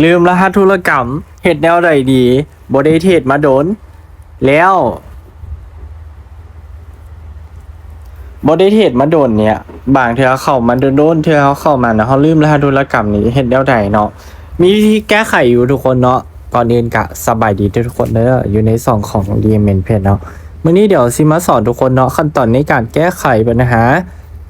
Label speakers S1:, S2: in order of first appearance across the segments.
S1: ลืมรหัสธุรกรรมเฮ็ดแนวใดดีบ่ได้เทศมาโดนแล้วบ่ได้เทศมาโดนเนี่ยบางเทื่อเข้ามาโดนๆเทื่อเขาเข้ามานะเขาลืมรหัสธุรกรรมนี้เฮ็ดแนวใดเนาะมีวิธีแก้ไขอยู่ทุกคนเนาะก่อนอื่นก็สบายดีทุกคนเด้ออยู่ในช่องของ DMN เพจเนาะมื้อนี้เดี๋ยวสิมาสอนทุกคนเนาะขั้นตอนในการแก้ไขปัญหา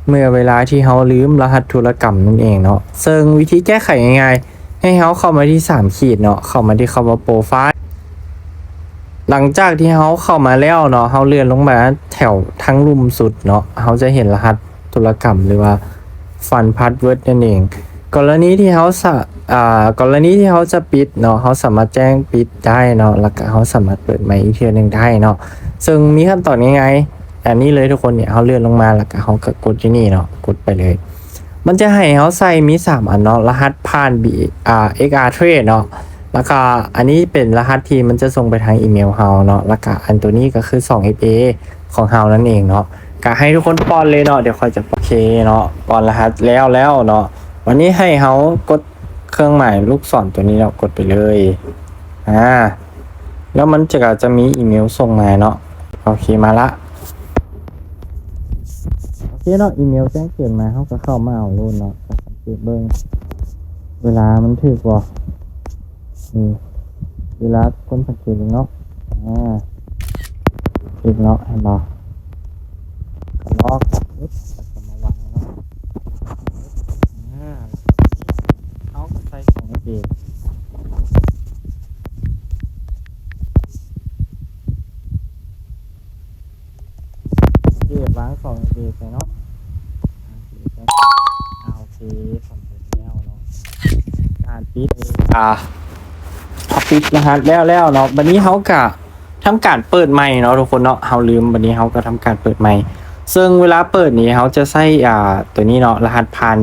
S1: เมื่อเวลาที่เราลืมรหัสธุรกรรมนั่นเองเนาะซึ่งวิธีแก้ไขง่ายๆให้เราเข้ามาที่3ขีดเนาะเข้ามาที่คำว่าโปรไฟล์หลังจากที่เราเข้ามาแล้วเนาะเราเลื่อนลงมาแถวทั้งลุ่มสุดเนาะเราจะเห็นรหัสธุรกรรมหรือว่าฟันพาสเวิร์ดนั่นเองกรณีที่เขาจะปิดเนาะเขาสามารถแจ้งปิดได้เนาะแล้วก็เขาสามารถเปิดใหม่อีกทีนึงได้เนาะซึ่งมีขั้นตอนง่ายๆอันนี้เลยทุกคนเนี่ยเขาเลื่อนลงมาแล้วก็เขาก็กดที่นี่เนาะกดไปเลยมันจะให้เขาใส่มี3อันเนาะรหัสผ่าน XR Trade เนาะแล้วก็อันนี้เป็นรหัสที่มันจะส่งไปทางอีเมลเฮาเนาะแล้วก็อันตัวนี้ก็คือ 2FA ของเฮานั่นเองเนาะก็ให้ทุกคนป้อนเลยเนาะเดี๋ยวค่อยจะโอเคเนาะป้อนรหัสแล้วเนาะวันนี้ให้เขากดเครื่องหมายลูกศรตัวนี้เรากดไปเลยแล้วมันจะมีอีเมลส่งมาเนาะโอเคมาละโอเคเนาะอีเมลแจ้งเตือนมาเขาก็เข้ามาเอาโลดเนาะสังเกตเบิ่งเวลามันถูกบ่นี่เวลาคนสังเกตเนาะถูกเนาะเห็นบ่ก็ล็อกปึ๊บแล้วก็มาวางเนาะเอาใส่ของเองวางของเองใส่เนาะโอเคสำเร็จแล้วเนาะการปิดพอปิดรหัสแล้วเนาะวันนี้เขาก็ทำการเปิดใหม่เนาะทุกคนเนาะเขาลืมวันนี้เขาก็ทำการเปิดใหม่ซึ่งเวลาเปิดนี้เขาจะใส่ตัวนี้เนาะรหัสผ่าน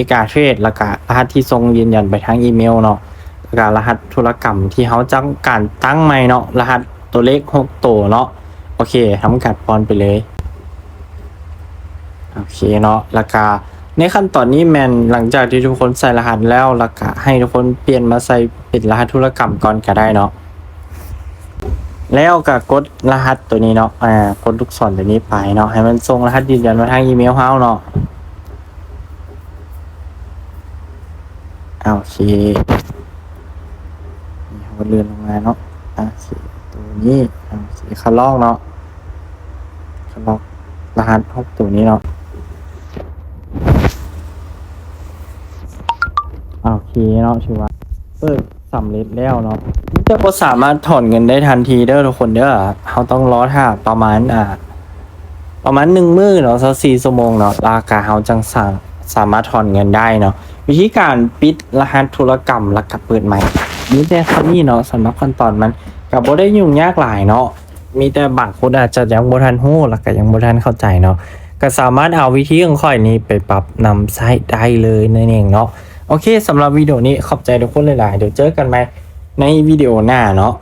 S1: XR Trade แล้วก็รหัสที่ส่งยืนยันไปทางอีเมลเนาะแล้วก็รหัสธุรกรรมที่เขาจังการตั้งใหม่เนาะรหัสตัวเลข6ตัวเนาะโอเคทำการป้อนไปเลยโอเคเนาะแล้วก็ในขั้นตอนนี้แมนหลังจากที่ทุกคนใส่รหัสแล้วก็ให้ทุกคนเปลี่ยนมาใส่เป็นรหัสธุรกรรมก่อนก็ได้เนาะแล้วก็กดรหัสตัวนี้เนาะกดลูกศรตัวนี้ไปเนาะให้มันส่งรหัสยืนยันมาทางอีเมลเฮาเนาะโอเคนี่เขาเลื่อนลงมาเนาะตัวนี้คันลอกเนาะคันลอกรหัส6ตัวนี้เนาะโอเคเนาะชื่อว่าเปิดสำเร็จแล้วเนาะจะบ่สามารถถอนเงินได้ทันทีเด้อทุกคนเด้อเขาต้องรอท่าประมาณ1 มื้อเนาะ24 ชั่วโมงเนาะราคาเขาจังสามารถถอนเงินได้เนาะวิธีการปิดรหัสธุรกรรมแล้วก็เปิดใหม่มีแต่เท่านี้เนาะสำหรับขั้นตอนมันก็บ่ได้ยุ่งยากหลายเนาะมีแต่บางคนอาจจะยังบ่ทันรู้แล้วก็ยังบ่ทันเข้าใจเนาะก็สามารถเอาวิธีของข้อยนี้ไปปรับนำใช้ได้เลยนั่นเองเนาะโอเคสำหรับวิดีโอนี้ขอบใจทุกคนหลายๆเดี๋ยวเจอกันใหม่ในวิดีโอหน้าเนาะ